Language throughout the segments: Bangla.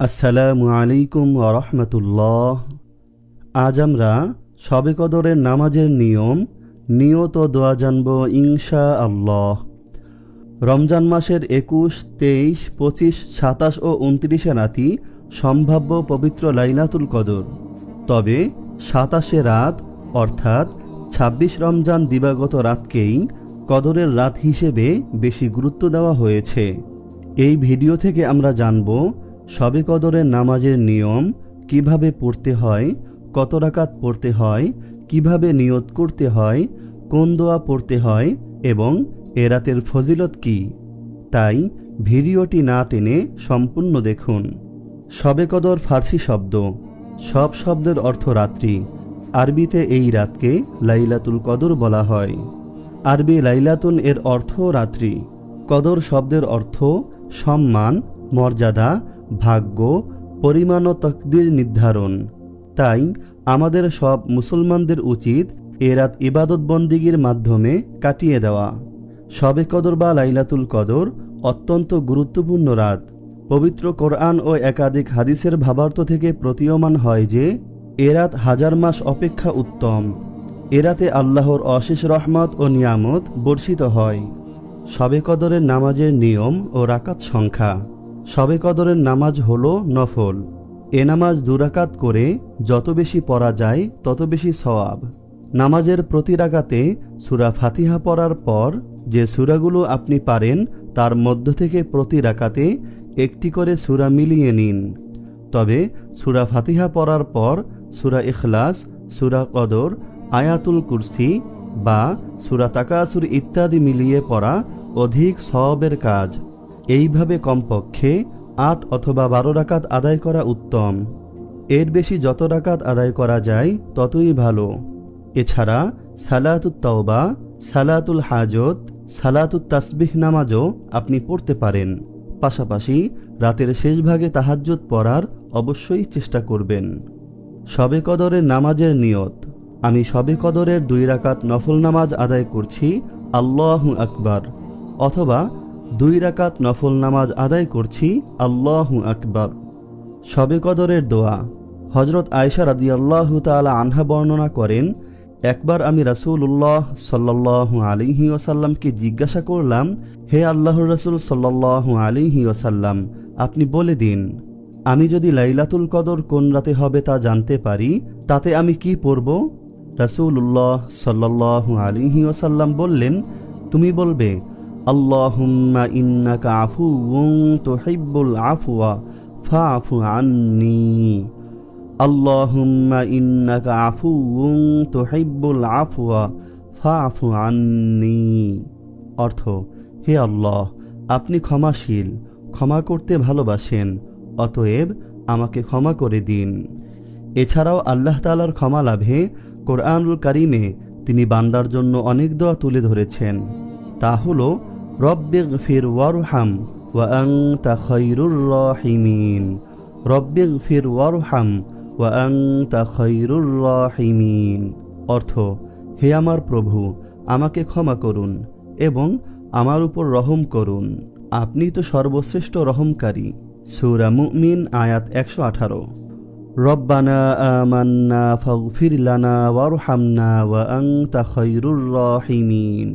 আসসালামু আলাইকুম ওয়া রাহমাতুল্লাহ। আজ আমরা শবে কদরের নামাজের নিয়ত দোয়া জানব ইনশাআল্লাহ। রমজান মাসের ২১, ২৩, ২৫, ২৭ ও ২৯ রাতই সম্ভাব্য পবিত্র লাইলাতুল কদর। তবে ২৭ রাত অর্থাৎ ২৬ রমজান দিবাগত রাতকেই কদরের রাত হিসেবে বেশি গুরুত্ব দেওয়া হয়েছে। এই ভিডিও থেকে আমরা জানব শবে কদরের নামাজের নিয়ম, কিভাবে পড়তে হয়, কত রাকাত পড়তে হয়, কিভাবে নিয়ত করতে হয়, কোন দোয়া পড়তে হয় এবং এ রাতের ফজিলত কি। তাই ভিডিওটি না টেনে সম্পূর্ণ দেখুন। শবে কদর ফার্সি শব্দ, সব শব্দের অর্থ রাত্রি। আরবিতে এই রাতকে লাইলাতুল কদর বলা হয়। আরবি লাইলাতুন এর অর্থ রাত্রি। কদর শব্দের অর্থ সম্মান, মর্যাদা, ভাগ্য, পরিমাণ ও তকদির নির্ধারণ। তাই আমাদের সব মুসলমানদের উচিত এ রাত ইবাদত বন্দিগির মাধ্যমে কাটিয়ে দেওয়া। শবে কদর বা লাইলাতুল কদর অত্যন্ত গুরুত্বপূর্ণ রাত। পবিত্র কোরআন ও একাধিক হাদিসের ভাবার্থ থেকে প্রতীয়মান হয় যে এ রাত হাজার মাস অপেক্ষা উত্তম। এ রাতে আল্লাহর অশেষ রহমত ও নিয়ামত বর্ষিত হয়। শবে কদরের নামাজের নিয়ম ও রাকাত সংখ্যা। শবে কদরের নামাজ হলো নফল। এ নামাজ ২ রাকাত করে যত বেশি পড়া যায় তত বেশি সওয়াব। নামাজের প্রতি রাকাতে সূরা ফাতিহা পড়ার পর যে সূরাগুলো আপনি পারেন তার মধ্য থেকে প্রতি রাকাতে একটি করে সূরা মিলিয়ে নিন। তবে সূরা ফাতিহা পড়ার পর সূরা ইখলাস, সূরা কদর, আয়াতুল কুরসি বা সূরা তাকাসুর ইত্যাদি মিলিয়ে পড়া অধিক সওয়াবের কাজ। এইভাবে কমপক্ষে ৮ অথবা ১২ রাকাত আদায় করা উত্তম। এর বেশি যত রাকাত আদায় করা যায় ততই ভালো। এছাড়া সালাতুত তাওবা, সালাতুল হাজত, সালাতুত তাসবিহ নামাজও আপনি পড়তে পারেন। পাশাপাশি রাতের শেষ ভাগে তাহাজ্জুদ পড়ার অবশ্যই চেষ্টা করবেন। শবে কদরের নামাজের নিয়ত। আমি শবে কদরের ২ রাকাত নফল নামাজ আদায় করছি, আল্লাহু আকবার, অথবা ২ রাকাত নফল নামাজ আদায় করছি, আল্লাহু আকবার। শবে কদরের দোয়া। হযরত আয়েশা রাদিয়াল্লাহু তাআলা আনহা বর্ণনা করেন, একবার আমি রাসূলুল্লাহ সাল্লাল্লাহু আলাইহি ওয়াসাল্লামকে জিজ্ঞাসা করলাম, হে আল্লাহর রাসূল সাল্লাল্লাহু আলাইহি ওয়াসাল্লাম, আপনি বলে দিন, আমি যদি লাইলাতুল কদর কোন রাতে হবে তা জানতে পারি তাতে আমি কি পড়ব? রাসূলুল্লাহ সাল্লাল্লাহু আলাইহি ওয়াসাল্লাম বললেন, তুমি বলবে, আল্লাহুম্মা ইন্নাকা আফুউন তুহিব্বুল আফওয়া ফাআফু আন্নী। আল্লাহুম্মা ইন্নাকা আফুউন তুহিব্বুল আফওয়া ফাআফু আন্নী। অর্থ, হে আল্লাহ, আপনি ক্ষমাশীল, ক্ষমা করতে ভালোবাসেন, অতএব আমাকে ক্ষমা করে দিন। এছাড়াও আল্লাহ তাআলার ক্ষমা লাভে কোরআনুল কারীমে তিনি বান্দার জন্য অনেক দোয়া তুলে ধরেছেন। তা হলো, রব্বিগফির ওয়ারহাম ওয়া আনতা খায়রুর রাহিমিন। রব্বিগফির ওয়ারহাম ওয়া আনতা খায়রুর রাহিমিন। অর্থ, হে আমার প্রভু, আমাকে ক্ষমা করুন এবং আমার উপর রহম করুন, আপনি তো সর্বশ্রেষ্ঠ রহমকারী। সূরা মুমিন আয়াত ১১৮। রব্বানা আমান্না ফাগফির লানা ওয়ারহামনা ওয়া আনতা খায়রুর রাহিমিন।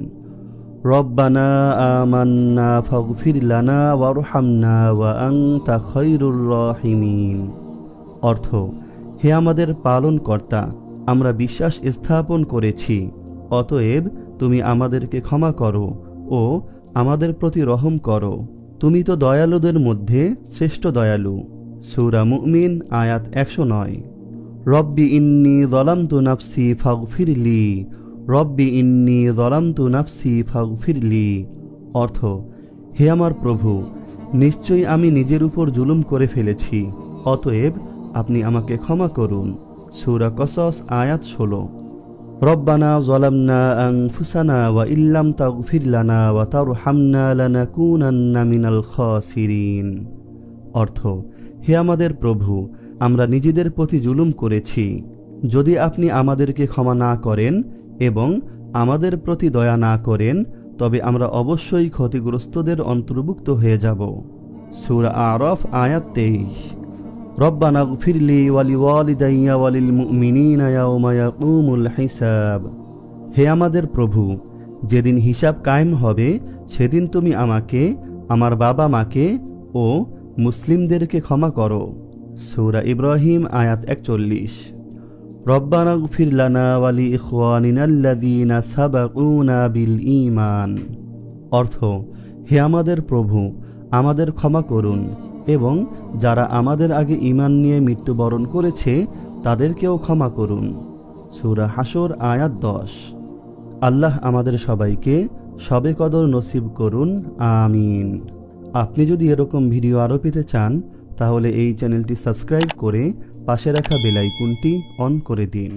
রব্বানা আমান্না ফাগফির লানা ওয়ারহামনা ওয়া আনতা খায়রুর রাহিমিন। অর্থ, হে আমাদের পালনকর্তা, আমরা বিশ্বাস স্থাপন করেছি, অতএব তুমি আমাদেরকে ক্ষমা করো ও আমাদের প্রতি রহম করো, তুমি তো দয়ালুদের মধ্যে শ্রেষ্ঠ দয়ালু। সূরা মুমিন আয়াত ১০৯। রব্বি ইন্নী যালামতু নাফসি ফাগফিরলি। রব্বি ইন্নী যালামতু নাফসি ফাগফিরলি। অর্থ, হে আমার প্রভু, নিশ্চয়ই আমি নিজের উপর জুলুম করে ফেলেছি, অতএব আপনি আমাকে ক্ষমা করুন। সূরা কসস আয়াত ১৬। রব্বানা যালামনা আনফুসানা ওয়া ইল্লাম তাগফির লানা ওয়া তারহামনা লানাকুনান্না মিনাল খাসিরিন। অর্থ, হে আমাদের প্রভু, আমরা নিজেদের প্রতি জুলুম করেছি, যদি আপনি আমাদেরকে ক্ষমা না করেন এবং আমাদের প্রতি দয়া না করেন তবে আমরা অবশ্যই ক্ষতিগ্রস্তদের অন্তর্ভুক্ত হয়ে যাব। সূরা আরাফ আয়াত ২৩। রব্বানা গফিরলি ওয়ালিওয়ালিদাইয়া ওয়ালিল মুমিনিনা ইয়াওমা ইয়াকুমুল হিসাব। হে আমাদের প্রভু, যেদিন হিসাব কায়েম হবে সেদিন তুমি আমাকে, আমার বাবা মাকে ও মুসলিমদেরকে ক্ষমা করো। সূরা ইব্রাহিম আয়াত 41। রব্বানা গফির লানা ওয়ালি ইখওয়ানিনাল্লাযীনা সাবাকুনা বিল ঈমান। অর্থ, হে আমাদের প্রভু, আমাদের ক্ষমা করুন এবং যারা আমাদের আগে ঈমান নিয়ে মৃত্যুবরণ করেছে তাদেরকেও ক্ষমা করুন। সূরা হাশর আয়াত 10। আল্লাহ আমাদের সবাইকে শবে কদর নসিব করুন, আমিন। আপনি যদি এরকম ভিডিও আরও পেতে চান তাহলে এই চ্যানেলটি সাবস্ক্রাইব করে পাশে রাখা বেল আইকনটি অন করে দিন।